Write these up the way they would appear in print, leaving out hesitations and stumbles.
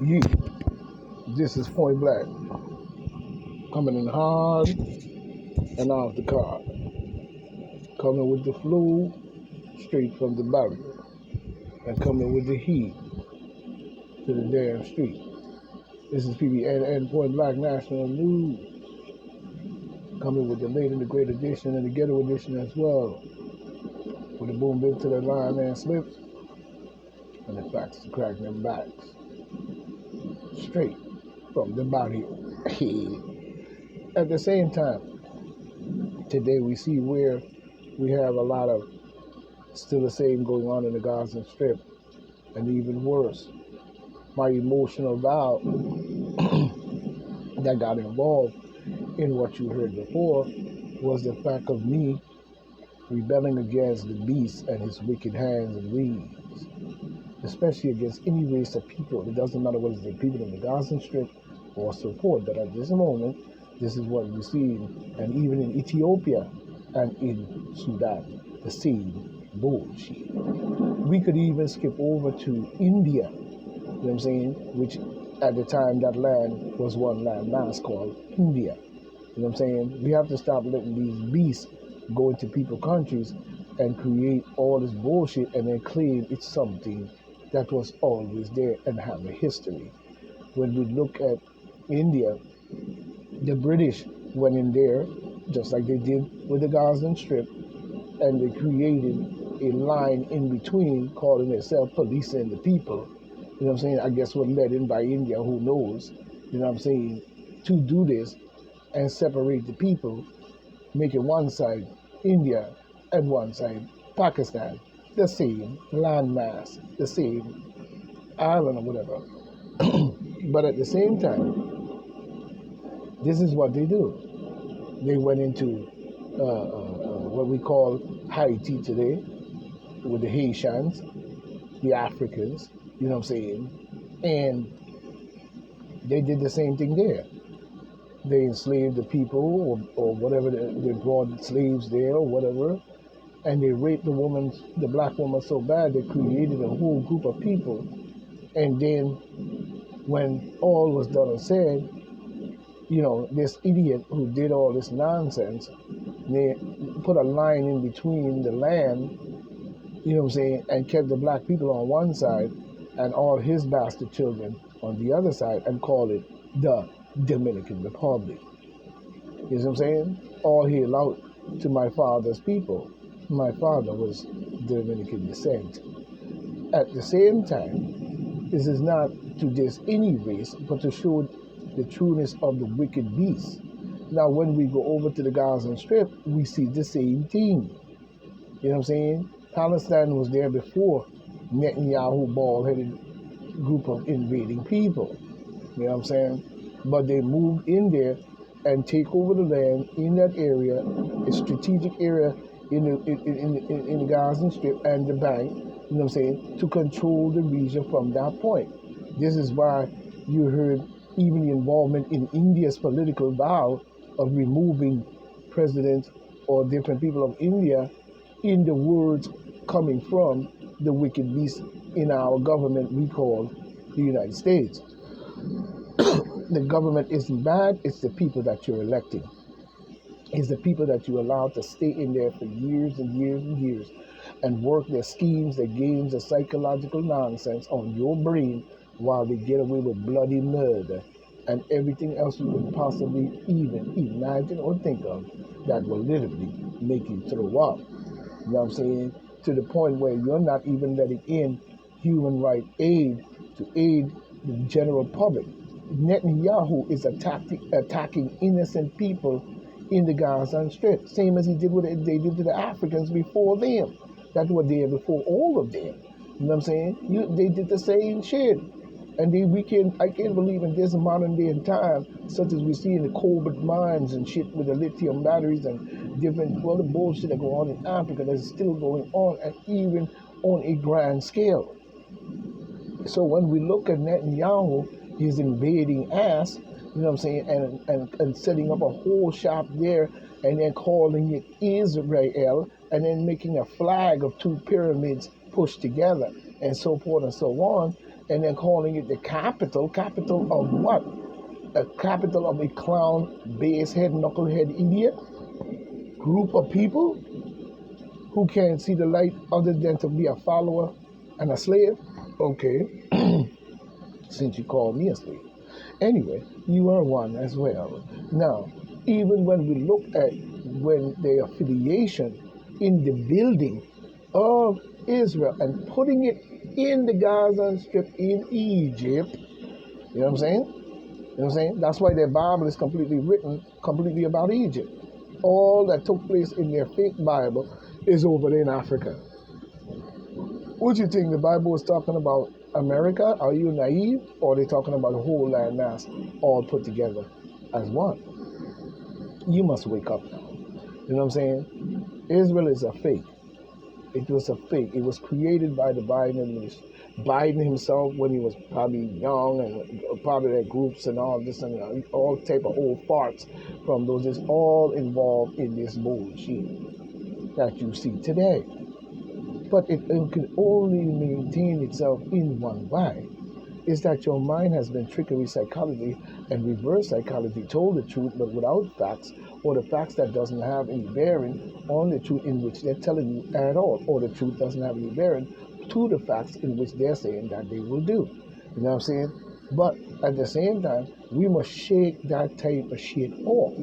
You, this is Point Black, coming in hard and off the car, coming with the flow straight from the barrier, and coming with the heat to the damn street. This is PBN Point Black National News, coming with the late and the great edition and the ghetto edition as well, with the boom bip to the line man slips, and the facts to crack them backs, straight from the barrier. At the same time, today we see where we have a lot of still the same going on in the Gaza Strip, and even worse, my emotional vow that got involved in what you heard before was the fact of me rebelling against the beast and his wicked hands and wings, especially against any race of people. It doesn't matter whether it's the people in the Gaza Strip or so forth, but at this moment, this is what we see, and even in Ethiopia and in Sudan, the same bullshit. We could even skip over to India, you know what I'm saying, which at the time that land was one land mass called India. You know what I'm saying? We have to stop letting these beasts go into people's countries and create all this bullshit and then claim it's something that was always there and have a history. When we look at India, the British went in there, just like they did with the Gaza Strip, and they created a line in between, calling itself policing the people. You know what I'm saying? I guess what led in by India, who knows? You know what I'm saying? To do this and separate the people, making one side India and one side Pakistan, the same landmass, the same island or whatever. But at the same time, this is what they do. They went into what we call Haiti today with the Haitians, the Africans, you know what I'm saying? And they did the same thing there. They enslaved the people or whatever, they brought slaves there or whatever, and they raped the black woman so bad they created a whole group of people. And then when all was done and said, you know, this idiot who did all this nonsense, they put a line in between the land, you know what I'm saying, and kept the black people on one side and all his bastard children on the other side and called it the Dominican Republic. You know what I'm saying? All he allowed to my father's people. My father was Dominican descent. At the same time, this is not to diss any race, but to show the trueness of the wicked beast. Now, when we go over to the Gaza Strip, we see the same thing. You know what I'm saying? Palestine was there before Netanyahu bald-headed group of invading people. You know what I'm saying? But they moved in there and take over the land in that area, a strategic area in the Gaza Strip and the bank, you know what I'm saying, to control the region from that point. This is why you heard even the involvement in India's political vow of removing presidents or different people of India in the words coming from the wicked beast in our government we call the United States. The government isn't bad, it's the people that you're electing. It's the people that you allow to stay in there for years and years and years and work their schemes, their games, their psychological nonsense on your brain while they get away with bloody murder and everything else you could possibly even imagine or think of that will literally make you throw up. You know what I'm saying? To the point where you're not even letting in human right aid to aid the general public. Netanyahu is attacking innocent people in the Gaza Strip, same as he did what they did to the Africans before them. That were there before all of them. You know what I'm saying? They did the same shit. And I can't believe in this modern day and time, such as we see in the cobalt mines and shit with the lithium batteries and different other bullshit that go on in Africa that's still going on and even on a grand scale. So when we look at Netanyahu, his invading ass, you know what I'm saying, and setting up a whole shop there and then calling it Israel and then making a flag of two pyramids pushed together and so forth and so on, and then calling it the capital. Capital of what? A capital of a clown, basehead, knucklehead, idiot group of people who can't see the light other than to be a follower and a slave? Okay, since you called me a slave. Anyway, you are one as well. Now, even when we look at when the affiliation in the building of Israel and putting it in the Gaza Strip in Egypt, you know what I'm saying? You know what I'm saying? That's why their Bible is completely written completely about Egypt. All that took place in their fake Bible is over there in Africa. What do you think the Bible was talking about America? Are you naive? Or are they talking about the whole land mass all put together as one? You must wake up now. You know what I'm saying? Israel is a fake. It was a fake. It was created by the Biden administration. Biden himself, when he was probably young and part of their groups and all this and all type of old farts from those, is all involved in this bullshit that you see today. But it can only maintain itself in one way, is that your mind has been trickery psychology and reverse psychology, told the truth but without facts, or the facts that doesn't have any bearing on the truth in which they're telling you at all, or the truth doesn't have any bearing to the facts in which they're saying that they will do. You know what I'm saying? But at the same time, we must shake that type of shit off.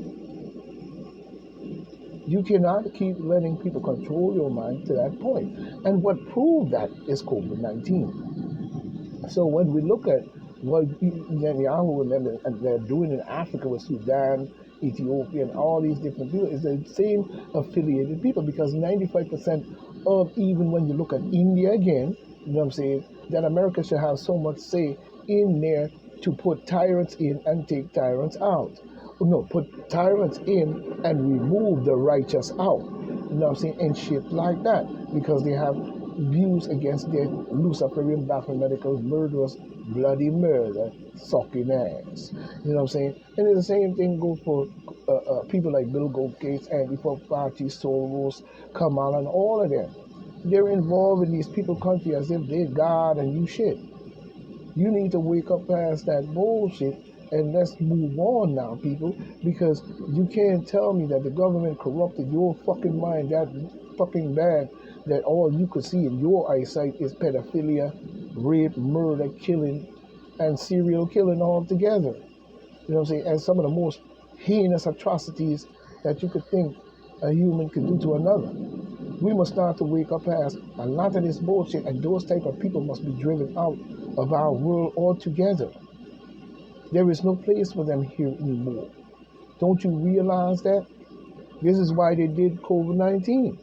You cannot keep letting people control your mind to that point. And what proved that is COVID-19. So when we look at what Netanyahu and them and they're doing in Africa with Sudan, Ethiopia, and all these different people, is the same affiliated people, because 95% of, even when you look at India again, you know what I'm saying, that America should have so much say in there to put tyrants in and take tyrants out. No, put tyrants in and remove the righteous out. You know what I'm saying? And shit like that. Because they have views against their Luciferian, mathematical, murderous, bloody murder, sucking ass. You know what I'm saying? And the same thing goes for people like Bill Gates, Andy Fauci, Soros, Kamala, and all of them. They're involved in these people's country as if they're God and you shit. You need to wake up past that bullshit. And let's move on now, people, because you can't tell me that the government corrupted your fucking mind that fucking bad that all you could see in your eyesight is pedophilia, rape, murder, killing, and serial killing all together. You know what I'm saying? And some of the most heinous atrocities that you could think a human could do to another. We must start to wake up past a lot of this bullshit, and those type of people must be driven out of our world altogether. There is no place for them here anymore. Don't you realize that? This is why they did COVID-19.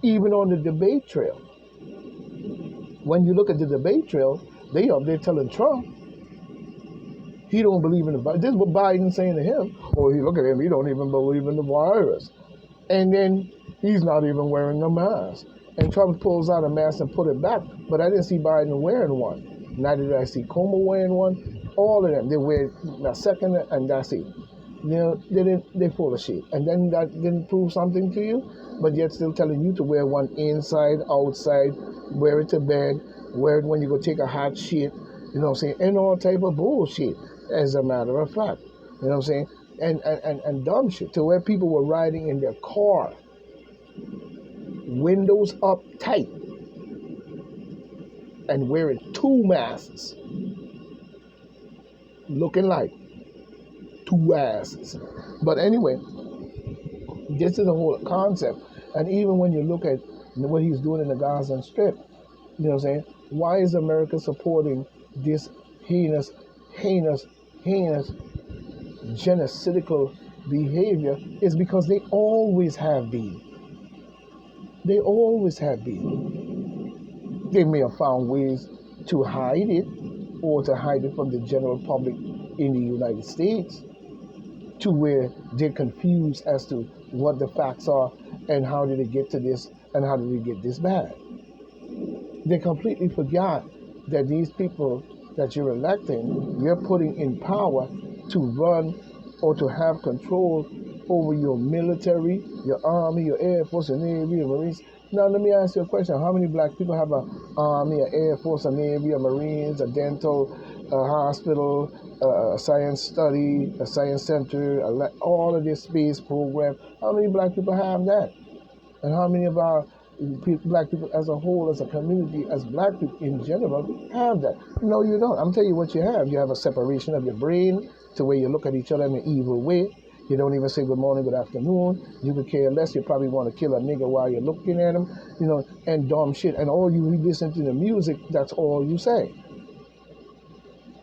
Even on the debate trail. When you look at the debate trail, they up there telling Trump he don't believe in the virus. This is what Biden's saying to him. Oh, you look at him, he don't even believe in the virus. And then he's not even wearing a mask. And Trump pulls out a mask and put it back. But I didn't see Biden wearing one. Neither did I see Como wearing one. All of them, they wear a second and that's it. You know, they're full of shit. And then that didn't prove something to you, but yet still telling you to wear one inside, outside, wear it to bed, wear it when you go take a hot shit, you know what I'm saying, and all type of bullshit, as a matter of fact. You know what I'm saying? And dumb shit, to where people were riding in their car, windows up tight, and wearing 2 masks, looking like 2 asses. But anyway, this is the whole concept. And even when you look at what he's doing in the Gaza Strip, you know what I'm saying? Why is America supporting this heinous, genocidal behavior? Is because they always have been. They always have been. They may have found ways to hide it, or to hide it from the general public in the United States, to where they're confused as to what the facts are and how did it get to this and how did it get this bad. They completely forgot that these people that you're electing, you're putting in power to run or to have control over your military, your army, your air force, your navy, your marines, Now, let me ask you a question. How many black people have a army, an air force, a navy, a marines, a dental, a hospital, a science study, a science center, all of this space program? How many black people have that? And how many of our black people as a whole, as a community, as black people in general, have that? No, you don't. I'm telling you what you have. You have a separation of your brain to where you look at each other in an evil way. You don't even say good morning, good afternoon. You could care less. You probably want to kill a nigga while you're looking at him, and dumb shit. And all you listen to the music, that's all you say.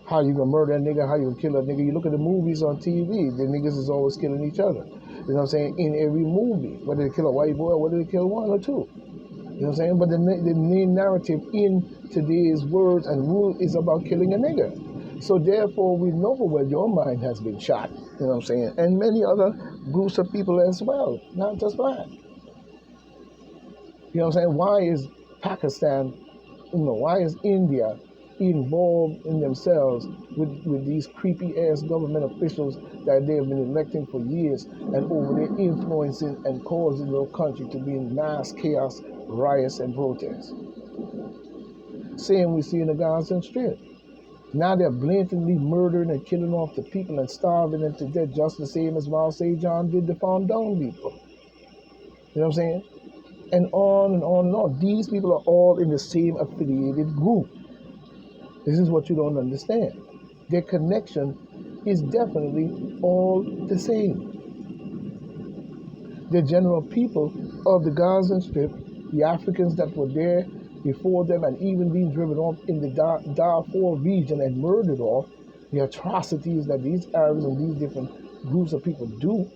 How you gonna murder a nigga, how you gonna kill a nigga. You look at the movies on TV, the niggas is always killing each other. You know what I'm saying? In every movie, whether they kill a white boy or whether they kill one or two. You know what I'm saying? But the main narrative in today's words and rule is about killing a nigga. So therefore, we know where your mind has been shot. You know what I'm saying? And many other groups of people as well, not just black. You know what I'm saying? Why is Pakistan, why is India involved in themselves with these creepy ass government officials that they have been electing for years and over there influencing and causing their country to be in mass chaos, riots, and protests? Same we see in the Gaza Strip. Now they're blatantly murdering and killing off the people and starving them to death just the same as Mao Zedong did the farm down people. You know what I'm saying? And on and on and on. These people are all in the same affiliated group. This is what you don't understand. Their connection is definitely all the same. The general people of the Gaza Strip, the Africans that were there before them and even being driven off in the Darfur region and murdered off, the atrocities that these Arabs and these different groups of people do,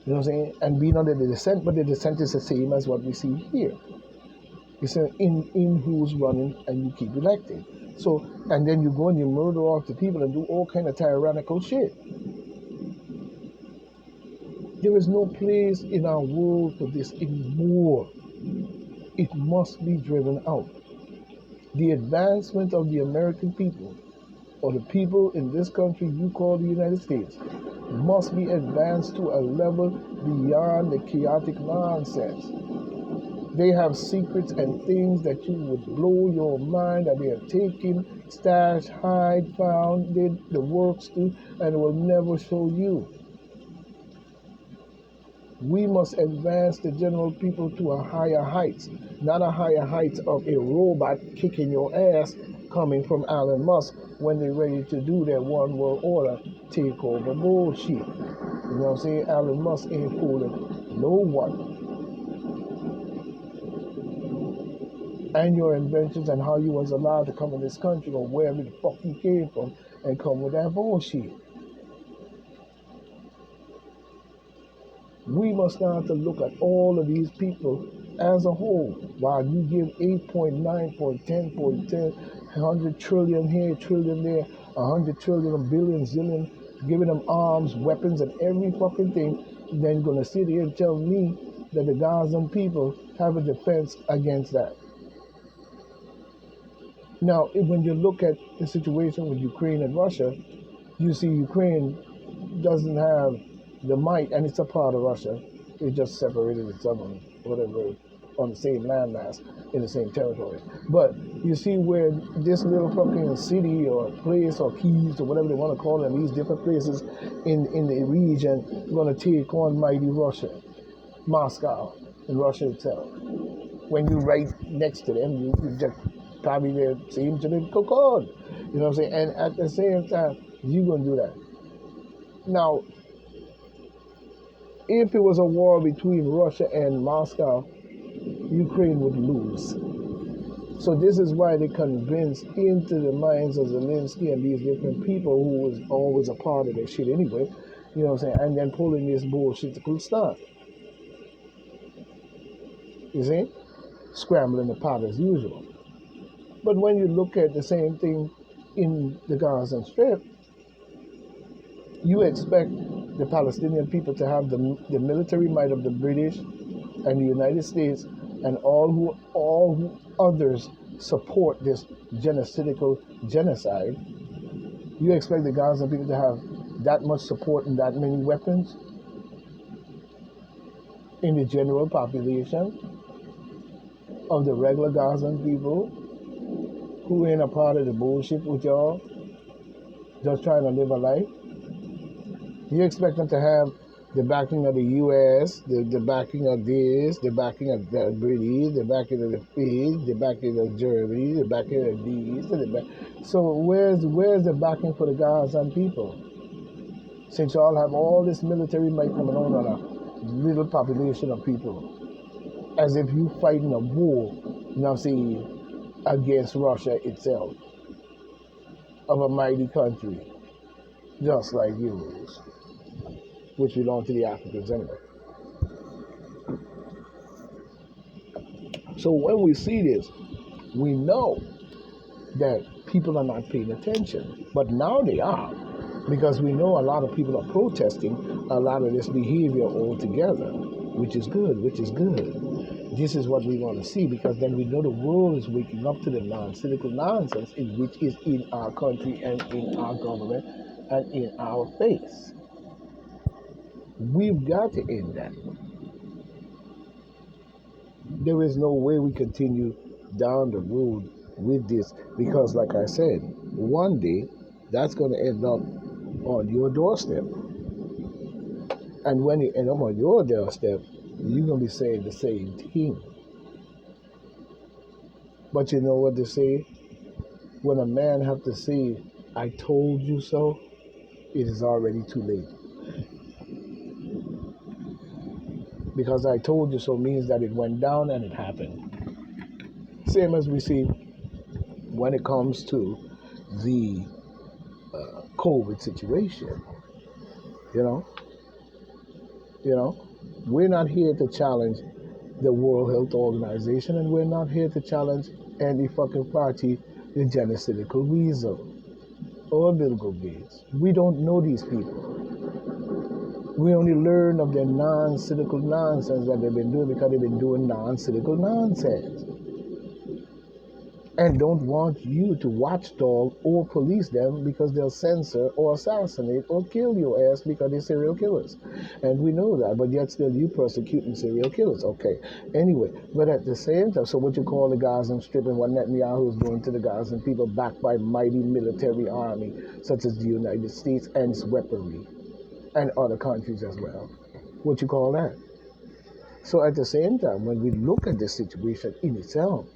you know what I'm saying, and being under the descent, but the descent is the same as what we see here. It's in who's running and you keep electing. So, and then you go and you murder off the people and do all kind of tyrannical shit. There is no place in our world for this anymore. It must be driven out. The advancement of the American people, or the people in this country you call the United States, must be advanced to a level beyond the chaotic nonsense. They have secrets and things that you would blow your mind that they have taken, stashed, hide, found, did the works to, and will never show you. We must advance the general people to a higher heights, not a higher heights of a robot kicking your ass coming from Elon Musk when they're ready to do their one world order takeover bullshit. You know what I'm saying? Elon Musk ain't fooling no one. And your inventions and how you was allowed to come in this country or wherever the fuck you came from and come with that bullshit. We must start to look at all of these people as a whole. While you give 8.9.10.10, 100 trillion here, trillion there, 100 trillion, a billion, zillion, giving them arms, weapons, and every fucking thing, then you're going to sit here and tell me that the Gazan people have a defense against that. Now, when you look at the situation with Ukraine and Russia, you see Ukraine doesn't have the might, and it's a part of Russia. It just separated itself on whatever, on the same landmass, in the same territory. But you see where this little fucking city or place or keys or whatever they want to call them, these different places in the region, going to take on mighty Russia, Moscow, and Russia itself. When you right next to them, you just probably the same to the code. You know what I'm saying? And at the same time, you're going to do that. Now, if it was a war between Russia and Moscow, Ukraine would lose. So this is why they convinced into the minds of Zelensky and these different people who was always a part of their shit anyway, you know what I'm saying, and then pulling this bullshit to stuff. You see? Scrambling the pot as usual. But when you look at the same thing in the Gaza Strip, you expect the Palestinian people to have the military might of the British and the United States and all who others support this genocidal genocide. You expect the Gaza people to have that much support and that many weapons in the general population? of the regular Gazan people who ain't a part of the bullshit with y'all, just trying to live a life? You expect them to have the backing of the U.S., the backing of this, the backing of the British, the backing of the Fitch, the backing of Germany, the backing of these, so where's the backing for the Gazan people? Since y'all have all this military might coming on a little population of people, as if you fighting a war, you know what I'm saying, against Russia itself, of a mighty country, just like yours, which belong to the Africans anyway. So when we see this, we know that people are not paying attention. But now they are, because we know a lot of people are protesting a lot of this behavior altogether, which is good, which is good. This is what we want to see, because then we know the world is waking up to the cynical nonsense which is in our country and in our government and in our face. We've got to end that. There is no way we continue down the road with this, because like I said, one day that's going to end up on your doorstep. And when it end up on your doorstep, you're going to be saying the same thing. But you know what they say? When a man have to say, I told you so, it is already too late. Because I told you so means that it went down and it happened. Same as we see when it comes to the COVID situation. You know, we're not here to challenge the World Health Organization, and we're not here to challenge any fucking party, the genocidal weasel or Bill Gates. We don't know these people. We only learn of their non-cynical nonsense that they've been doing because they've been doing non-cynical nonsense. And don't want you to watchdog or police them because they'll censor or assassinate or kill your ass because they're serial killers. And we know that, but yet still you persecuting serial killers. Okay. Anyway, but at the same time, so what you call the Gazan Strip and what Netanyahu is doing to the Gazan people, backed by mighty military army such as the United States and its weaponry, and other countries as well. What you call that? So at the same time, when we look at the situation in itself,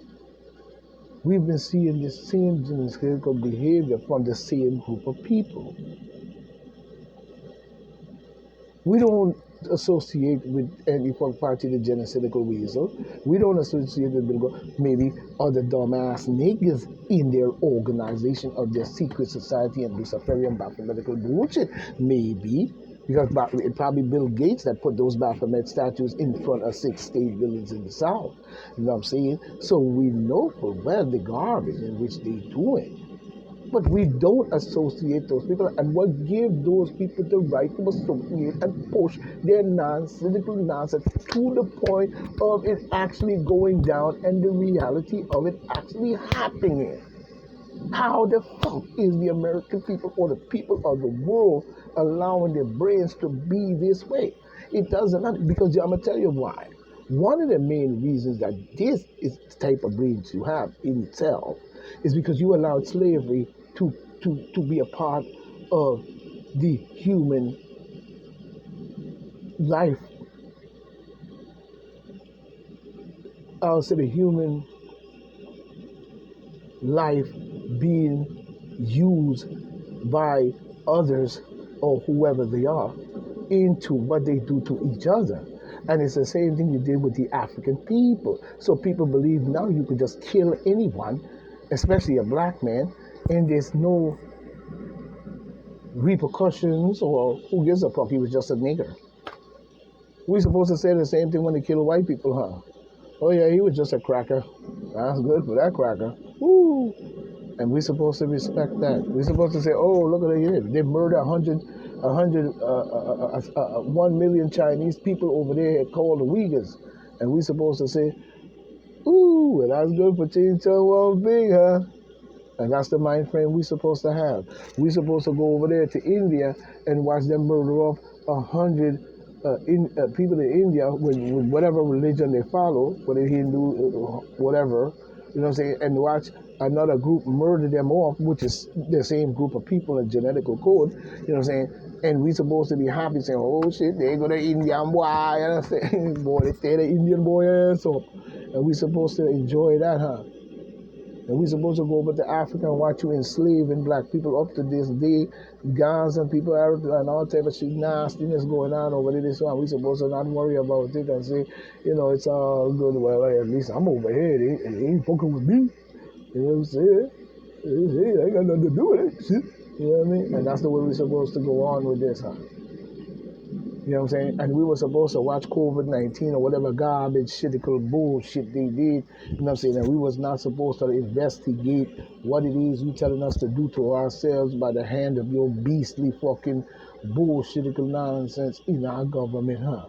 we've been seeing the same genocidal behavior from the same group of people. We don't associate with any party the genocidal weasel. We don't associate with maybe other dumbass niggas in their organization of their secret society and Luciferian mathematical bullshit. Maybe. Because it probably Bill Gates that put those Baphomet statues in front of 6 state buildings in the South. You know what I'm saying? So we know for well the garbage in which they do it. But we don't associate those people. And what gives those people the right to associate and push their non-cynical nonsense to the point of it actually going down and the reality of it actually happening? How the fuck is the American people or the people of the world allowing their brains to be this way? It doesn't matter, because I'm going to tell you why. One of the main reasons that this is the type of brains you have in itself is because you allowed slavery to be a part of the human life. I'll say the human life being used by others or whoever they are into what they do to each other. And it's the same thing you did with the African people. So people believe now you could just kill anyone, especially a black man, and there's no repercussions, or who gives a fuck, he was just a nigger. We supposed to say the same thing when they kill white people, huh? Oh yeah, he was just a cracker. That's good for that cracker. Woo! And we're supposed to respect that. We're supposed to say, oh, look at it. They murdered 1 million Chinese people over there called the Uyghurs. And we're supposed to say, ooh, that's good for Ching Chong Big, huh? And that's the mind frame we're supposed to have. We're supposed to go over there to India and watch them murder off 100 people in India, with whatever religion they follow, whether Hindu, whatever, you know what I'm saying, and watch another group murder them off, which is the same group of people in genetical code, you know what I'm saying, and we supposed to be happy saying, oh shit, they go to Indian boy, you know what I'm saying, boy, they tear the Indian boy ass up, and we supposed to enjoy that, huh? And we supposed to go over to Africa and watch you enslaving black people up to this day, guns and people and all type of shit nastiness going on over there. So we supposed to not worry about it and say, you know, it's all good. Well, at least I'm over here. They ain't fucking with me. You know what I'm saying? Hey, I ain't got nothing to do with it. Shit. You know what I mean? And that's the way we're supposed to go on with this, huh? You know what I'm saying? And we were supposed to watch COVID-19 or whatever garbage, shitical bullshit they did. You know what I'm saying? And we was not supposed to investigate what it is you telling us to do to ourselves by the hand of your beastly fucking bullshitical nonsense in our government, huh?